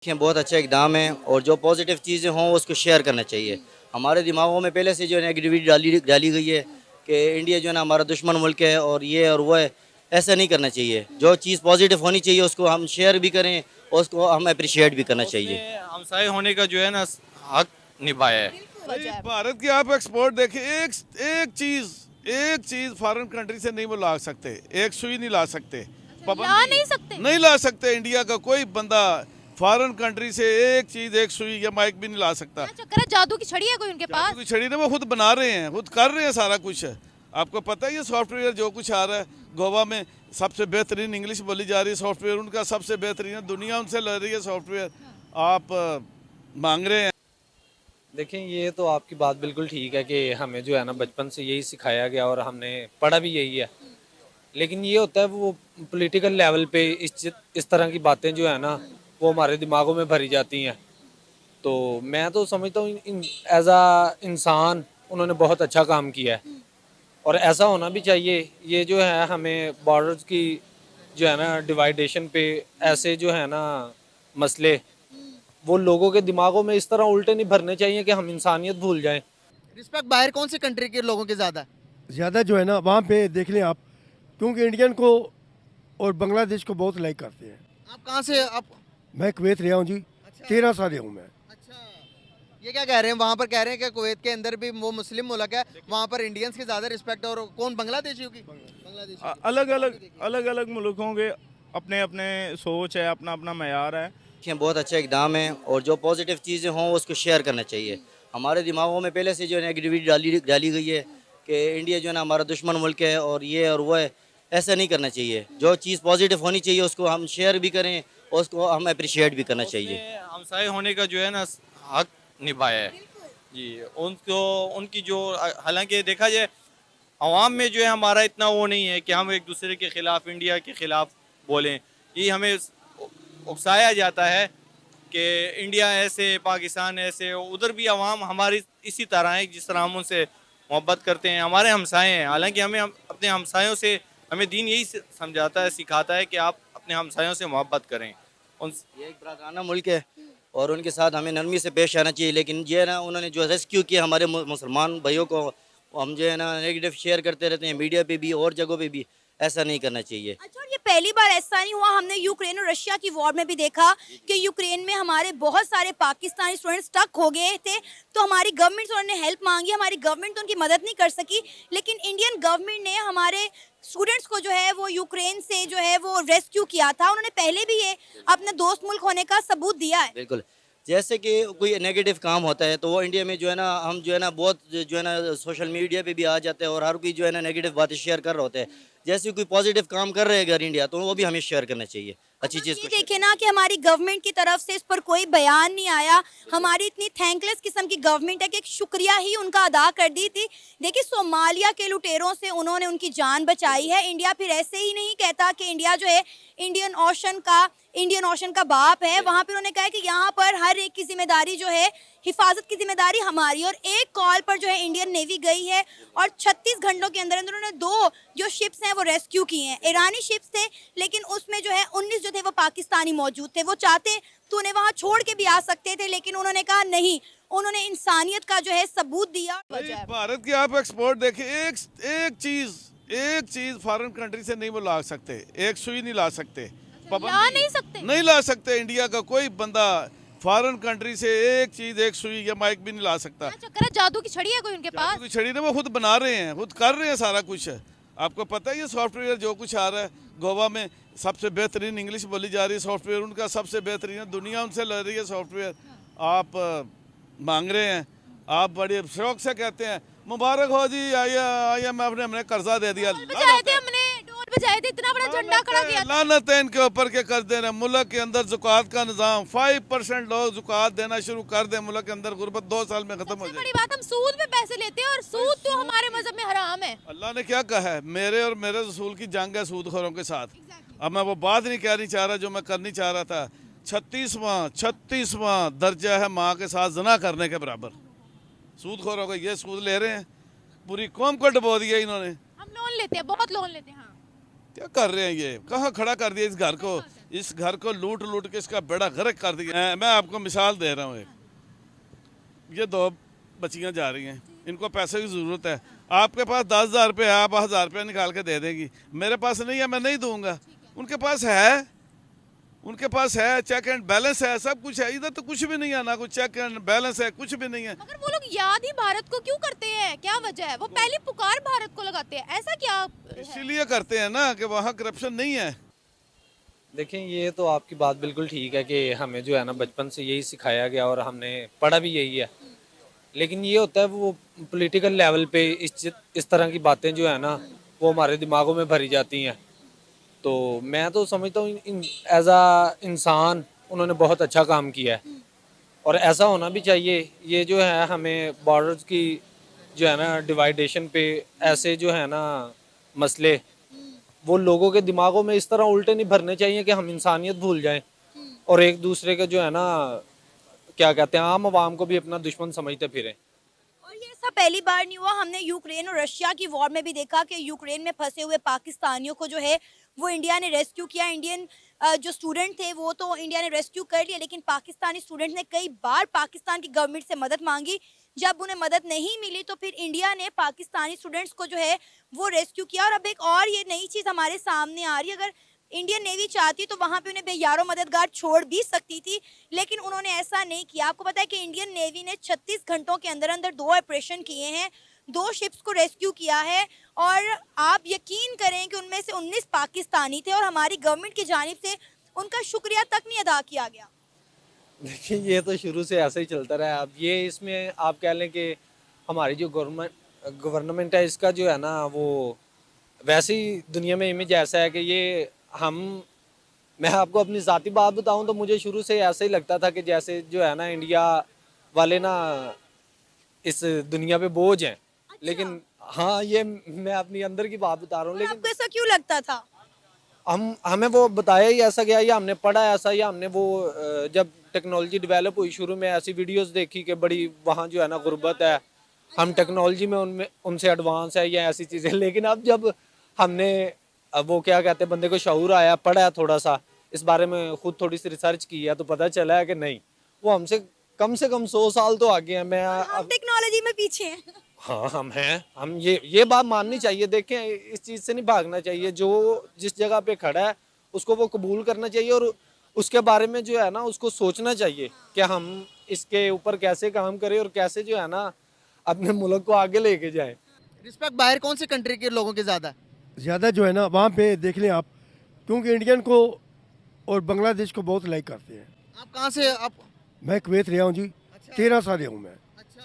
देखिए, बहुत अच्छा इकदाम है और जो पॉजिटिव चीज़ें हों उसको शेयर करना चाहिए। हमारे दिमागों में पहले से जो नेगेटिविटी डाली डाली गई है कि इंडिया जो है ना हमारा दुश्मन मुल्क है और ये और वो है। ऐसा नहीं करना चाहिए। जो चीज़ पॉजिटिव होनी चाहिए उसको हम शेयर भी करें और उसको हम अप्रिशिएट भी करना उसने चाहिए। हमसाये होने का जो है ना हक निभाया है। भाई भारत की आप एक्सपोर्ट देखिए, एक चीज फॉरेन कंट्री से नहीं वो ला सकते, एक सुई नहीं ला सकते, ला नहीं सकते। नहीं ला सकते। इंडिया का कोई बंदा फॉरेन कंट्री से एक चीज, एक सुई या माइक भी नहीं ला सकता। क्या चक्कर है, जादू की छड़ी है कोई उनके पास? जादू की छड़ी ने वो खुद बना रहे हैं, खुद कर रहे हैं सारा कुछ। आपको पता है ये सॉफ्टवेयर जो कुछ आ रहा है, गोवा में सबसे बेहतरीन इंग्लिश बोली जा रही है, सॉफ्टवेयर उनका सबसे बेहतरीन है, दुनिया उनसे ले रही है सॉफ्टवेयर, आप मांग रहे हैं। देखें, ये तो आपकी बात बिल्कुल ठीक है कि हमें जो है ना बचपन से यही सिखाया गया और हमने पढ़ा भी यही है। लेकिन ये होता है वो पॉलिटिकल लेवल पे इस तरह की बातें जो है ना वो हमारे दिमागों में भरी जाती हैं। तो मैं तो समझता हूँ एज आ इंसान उन्होंने बहुत अच्छा काम किया है और ऐसा होना भी चाहिए। ये जो है हमें बॉर्डर्स की जो है ना डिवाइडेशन पे ऐसे जो है ना मसले वो लोगों के दिमागों में इस तरह उल्टे नहीं भरने चाहिए कि हम इंसानियत भूल जाएं। रिस्पेक्ट बाहर कौन सी कंट्री के लोगों के ज़्यादा है? ज़्यादा जो है ना वहाँ पे देख लें आप, क्योंकि इंडियन को और बांग्लादेश को बहुत लाइक करते हैं। आप कहाँ से आप? मैं कुवैत रहा हूँ जी, 13 साल रहा हूँ मैं। अच्छा, ये क्या कह रहे हैं? वहाँ पर कह रहे हैं कि कुवैत के अंदर भी वो मुस्लिम मुल्क है, वहाँ पर इंडियंस की ज़्यादा रिस्पेक्ट। और कौन, बांग्लादेशियों की? बांग्लादेशियों की। अलग अलग मुल्कों के अपने अपने सोच है, अपना अपना मयार है। देखिए, बहुत अच्छा इकदाम है और जो पॉजिटिव चीज़ें हों उसको शेयर करना चाहिए। हमारे दिमागों में पहले से जो नेगेटिविटी डाली डाली गई है कि इंडिया जो है ना हमारा दुश्मन मुल्क है और ये और वो है। ऐसा नहीं करना चाहिए। जो चीज़ पॉजिटिव होनी चाहिए उसको हम शेयर भी करें और उसको हम अप्रिशिएट भी करना चाहिए। उसने हमसाये होने का जो है ना हक निभाया है जी। उनको उनकी जो हालांकि देखा जाए अवाम में जो है हमारा इतना वो नहीं है कि हम एक दूसरे के खिलाफ, इंडिया के खिलाफ बोलें। ये हमें उकसाया जाता है कि इंडिया ऐसे, पाकिस्तान ऐसे। उधर भी अवाम हमारी इसी तरह है जिस तरह हम उनसे मोहब्बत करते हैं, हमारे हमसाए हैं। हालांकि हमें अपने हमसायों से, हमें दीन यही समझाता है, सिखाता है कि आप अपने हमसायों से मोहब्बत करें। ये एक बरादाना मुल्क है और उनके साथ हमें नरमी से पेश आना चाहिए। लेकिन जो है ना उन्होंने जो रेस्क्यू किया हमारे मुसलमान भाइयों को, हम जो है ना नेगेटिव शेयर करते रहते हैं मीडिया पे भी और जगहों पे भी। ऐसा नहीं करना चाहिए। अच्छा, और ये पहली बार ऐसा नहीं हुआ। हमने यूक्रेन और रशिया की वॉर में भी देखा कि यूक्रेन में हमारे बहुत सारे पाकिस्तानी स्टूडेंट स्टक हो गए थे, तो हमारी गवर्नमेंट से उन्होंने हेल्प मांगी। हमारी गवर्नमेंट तो उनकी मदद नहीं कर सकी, लेकिन इंडियन गवर्नमेंट ने हमारे स्टूडेंट्स को जो है वो यूक्रेन से जो है वो रेस्क्यू किया था। उन्होंने पहले भी ये अपने दोस्त मुल्क होने का सबूत दिया है। बिल्कुल। जैसे कि कोई नेगेटिव काम होता है तो वो इंडिया में जो है ना हम जो है ना बहुत जो है ना सोशल मीडिया पे भी आ जाते हैं और हर कोई जो है ना नेगेटिव बातें शेयर कर रहे होते हैं। जैसे कोई पॉजिटिव काम कर रहे हैं अगर इंडिया, तो वो भी हमें शेयर करना चाहिए अच्छी चीज़ ये को। देखिए ना कि हमारी गवर्नमेंट की तरफ से इस पर कोई बयान नहीं आया। हमारी इतनी थैंकलेस किस्म की गवर्नमेंट है कि एक शुक्रिया ही उनका अदा कर दी थी। देखिए, सोमालिया के लुटेरों से उन्होंने उनकी जान बचाई है। इंडिया फिर ऐसे ही नहीं कहता कि इंडिया जो है इंडियन ओशन का बाप है। वहाँ पर उन्होंने कहा कि यहाँ पर हर एक की जिम्मेदारी जो है, हिफाजत की जिम्मेदारी हमारी। और एक कॉल पर जो है इंडियन नेवी गई है और 36 घंटों के अंदर अंदर उन्होंने 2 जो शिप्स हैं वो रेस्क्यू किए हैं। ईरानी शिप्स थे, लेकिन उसमें जो है 19 जो थे वो पाकिस्तानी मौजूद थे। वो चाहते तो उन्हें वहाँ छोड़ के भी आ सकते थे, लेकिन उन्होंने कहा नहीं। उन्होंने इंसानियत का जो है सबूत दिया। भारत की आप एक्सपोर्ट देखिए, एक चीज फॉरेन कंट्री से नहीं वो ला सकते, एक सुई नहीं ला सकते, ला नहीं सकते। नहीं ला सकते। इंडिया का कोई बंदा फॉरेन कंट्री से एक चीज, एक सुई या माइक भी नहीं ला सकता। क्या चक्कर है, जादू की छड़ी है कोई उनके पास? जादू की छड़ी ने वो खुद बना रहे हैं, खुद कर रहे हैं सारा कुछ। आपको पता है ये सॉफ्टवेयर जो कुछ आ रहा है, गोवा में सबसे बेहतरीन इंग्लिश बोली जा रही है, सॉफ्टवेयर उनका सबसे बेहतरीन है, दुनिया उनसे ले रही है सॉफ्टवेयर, आप मांग रहे हैं। आप बड़े शौक से कहते हैं मुबारक हो जी, आइए मैं हमने कर्जा दे दिया। बजाए थे, इतना बड़ा झंडा खड़ा किया था। लानत है इनके ऊपर के कर दे रहे। मुल्क के अंदर जुकात का निजाम 5% लोग जुकात देना शुरू कर दे, मुल्क के अंदर गुर्बत 2 साल में खत्म हो जाए। बड़ी बात, हम सूद पे पैसे लेते हैं और सूद तो हमारे मजहब में हराम है। अल्लाह ने क्या कहा है, मेरे और मेरे रसूल की जंग है सूदखोरों के साथ। अब मैं वो बात नहीं कहनी चाह रहा जो मैं करनी चाह रहा था। 36वां दर्जा है माँ के साथ जना करने के बराबर। सूदखोरों को ये सूद ले रहे हैं, पूरी कौम को डुबो दिया इन्होंने। हम लोन लेते हैं, बहुत लोन लेते हैं। हाँ, क्या कर रहे हैं ये? कहाँ खड़ा कर दिया इस घर को? इस घर को लूट लूट के इसका बेड़ा गर्क कर दिया। मैं आपको मिसाल दे रहा हूँ एक, ये 2 बच्चियाँ जा रही हैं, इनको पैसे की ज़रूरत है। आपके पास 10,000 रुपये है, आप 1,000 रुपये निकाल के दे देंगी। मेरे पास नहीं है, मैं नहीं दूंगा। उनके पास है, उनके पास है, चेक एंड बैलेंस है, सब कुछ है। इधर तो कुछ भी नहीं है, ना कुछ चेक एंड बैलेंस है, कुछ भी नहीं है। मगर वो लोग याद ही भारत को क्यों करते हैं? क्या वजह है? वो पहली पुकार भारत को लगाते हैं, ऐसा क्या है? इसीलिए करते हैं ना कि वहाँ करप्शन नहीं है। देखें, ये तो आपकी बात बिल्कुल ठीक है कि हमें जो है ना बचपन से यही सिखाया गया और हमने पढ़ा भी यही है। लेकिन ये होता है वो पॉलिटिकल लेवल पे इस तरह की बातें जो है ना वो हमारे दिमागों में भरी जाती हैं। तो मैं तो समझता हूँ एज आ इंसान उन्होंने बहुत अच्छा काम किया है और ऐसा होना भी चाहिए। ये जो है हमें बॉर्डर्स की जो है ना डिवाइडेशन पे ऐसे जो है ना मसले वो लोगों के दिमागों में इस तरह उल्टे नहीं भरने चाहिए कि हम इंसानियत भूल जाएं और एक दूसरे के जो है ना क्या कहते हैं आम आवाम को भी अपना दुश्मन समझते फिरें। और ये सब पहली बार नहीं हुआ, हमने यूक्रेन और रशिया की वॉर में भी देखा कि यूक्रेन में फंसे हुए पाकिस्तानियों को जो है वो इंडिया ने रेस्क्यू किया। इंडियन जो स्टूडेंट थे वो तो इंडिया ने रेस्क्यू कर लिया, लेकिन पाकिस्तानी स्टूडेंट ने कई बार पाकिस्तान की गवर्नमेंट से मदद मांगी। जब उन्हें मदद नहीं मिली तो फिर इंडिया ने पाकिस्तानी स्टूडेंट्स को जो है वो रेस्क्यू किया। और अब एक और ये नई चीज़ हमारे सामने आ रही है, अगर इंडियन नेवी चाहती तो वहाँ पे उन्हें बेयारो मददगार छोड़ भी सकती थी, लेकिन उन्होंने ऐसा नहीं किया। आपको पता है कि इंडियन नेवी ने 36 घंटों के अंदर अंदर 2 ऑपरेशन किए हैं, 2 शिप्स को रेस्क्यू किया है और आप यकीन करें कि उनमें से 19 पाकिस्तानी थे और हमारी गवर्नमेंट की जानिब से उनका शुक्रिया तक नहीं अदा किया गया। देखिए, ये तो शुरू से ऐसे ही चलता रहा है। अब ये इसमें आप कह लें कि हमारी जो गवर्नमेंट है इसका जो है ना वो वैसे ही दुनिया में इमेज ऐसा है कि ये मैं आपको अपनी ज़ाती बात बताऊं तो मुझे शुरू से ऐसे ही लगता था कि जैसे जो है ना इंडिया वाले ना इस दुनिया पे बोझ हैं। लेकिन हाँ, ये मैं अपनी अंदर की बात बता रहा हूँ। लेकिन आपको ऐसा क्यों लगता था? हमें वो बताया ही ऐसा गया या हमने पढ़ा ऐसा या हमने वो जब टेक्नोलॉजी डेवलप हुई शुरू में ऐसी वीडियोस देखी कि बड़ी वहाँ जो है ना गुर्बत है, हम टेक्नोलॉजी में उनसे एडवांस है या ऐसी चीज़ें। लेकिन अब जब हमने वो क्या कहते हैं बंदे को शऊर आया, पढ़ा है थोड़ा सा इस बारे में, खुद थोड़ी सी रिसर्च की है तो पता चला है कि नहीं, वो हमसे कम से कम 100 साल तो आगे हैं। हम टेक्नोलॉजी में पीछे हैं। हाँ, हम हैं। हम ये बात माननी चाहिए। देखें, इस चीज़ से नहीं भागना चाहिए। जो जिस जगह पे खड़ा है उसको वो कबूल करना चाहिए और उसके बारे में जो है ना उसको सोचना चाहिए कि हम इसके ऊपर कैसे काम करें और कैसे जो है ना अपने मुल्क को आगे लेके जाएं। रिस्पेक्ट बाहर कौन सी कंट्री के लोगों की ज़्यादा है? ज़्यादा जो है ना वहाँ पे देख लें आप, क्योंकि इंडियन को और बांग्लादेश को बहुत लाइक करते हैं। आप कहाँ से? आप मैं कुवैत रहा हूँ जी। अच्छा। 13 साल रहा हूँ मैं। अच्छा,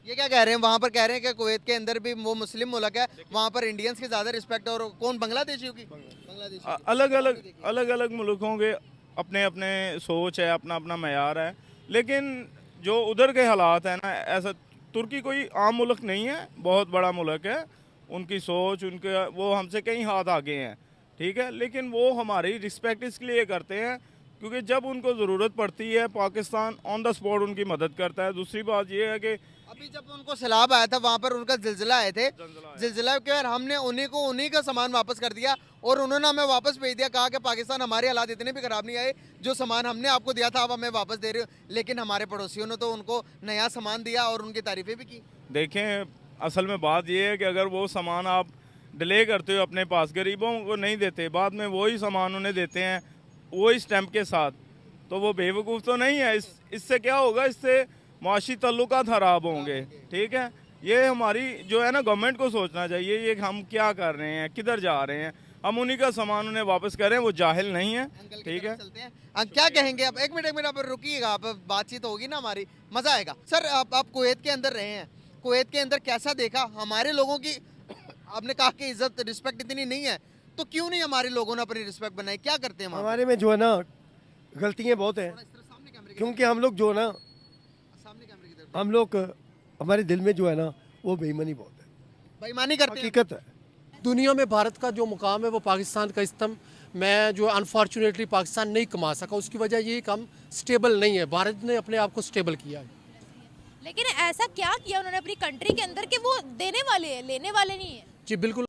ये क्या कह रहे हैं? वहाँ पर कह रहे हैं कि कुवैत के अंदर भी वो मुस्लिम मुल्क है, वहाँ पर इंडियंस की ज़्यादा रिस्पेक्ट। और कौन? बांग्लादेशियों की? बांग्लादेशी। अलग अलग मुल्कों के अपने अपने सोच है, अपना अपना मयार है। लेकिन जो उधर के हालात है ना, ऐसा तुर्की कोई आम मुल्क नहीं है, बहुत बड़ा मुल्क है। उनकी सोच, उनके वो हमसे कई हाथ आगे हैं, ठीक है। लेकिन वो हमारी रिस्पेक्ट इसलिए करते हैं क्योंकि जब उनको ज़रूरत पड़ती है पाकिस्तान ऑन द स्पॉट उनकी मदद करता है। दूसरी बात ये है कि अभी जब उनको सैलाब आया था वहाँ पर उनका जिलजिला आए थे, जिलजिला के बाद हमने उन्हीं का सामान वापस कर दिया और उन्होंने हमें वापस भेज दिया, कहा कि पाकिस्तान हमारे हालात इतने भी ख़राब नहीं आए, जो सामान हमने आपको दिया था आप हमें वापस दे रहे हो। लेकिन हमारे पड़ोसियों ने तो उनको नया सामान दिया और उनकी तारीफ़ें भी की। देखें, असल में बात ये है कि अगर वो सामान आप डिले करते हो अपने पास, गरीबों को नहीं देते, बाद में वही सामान उन्हें देते हैं वही स्टैंप के साथ, तो वो बेवकूफ़ तो नहीं है। इससे क्या होगा? इससे माशी तल्लुकात ख़राब होंगे, ठीक है। ये हमारी जो है ना गवर्नमेंट को सोचना चाहिए ये हम क्या कर रहे हैं, किधर जा रहे हैं। हम उन्हीं का सामान उन्हें वापस करें, वो जाहिल नहीं है, ठीक है। क्या कहेंगे आप? एक मिनट आप रुकिएगा, आप बातचीत होगी ना हमारी, मज़ा आएगा। सर आप कुवैत के अंदर रहे हैं, कुवैत के अंदर कैसा देखा? हमारे लोगों की आपने कहा कि इज्जत रिस्पेक्ट इतनी नहीं है, तो क्यों नहीं हमारे लोगों ने अपनी रिस्पेक्ट बनाई? क्या करते हैं हमारे में जो है ना गलतियाँ बहुत हैं, क्योंकि हम लोग जो है ना हमारे दिल में जो है ना वो बेईमानी बहुत है, बेईमानी करते हैं। हकीकत है। दुनिया में भारत का जो मुकाम है वो पाकिस्तान का स्तंभ मैं जो अनफॉर्चुनेटली पाकिस्तान नहीं कमा सका, उसकी वजह ये कि हम स्टेबल नहीं है। भारत ने अपने आप को स्टेबल किया है। लेकिन ऐसा क्या किया उन्होंने अपनी कंट्री के अंदर कि वो देने वाले हैं, लेने वाले नहीं है? जी बिल्कुल,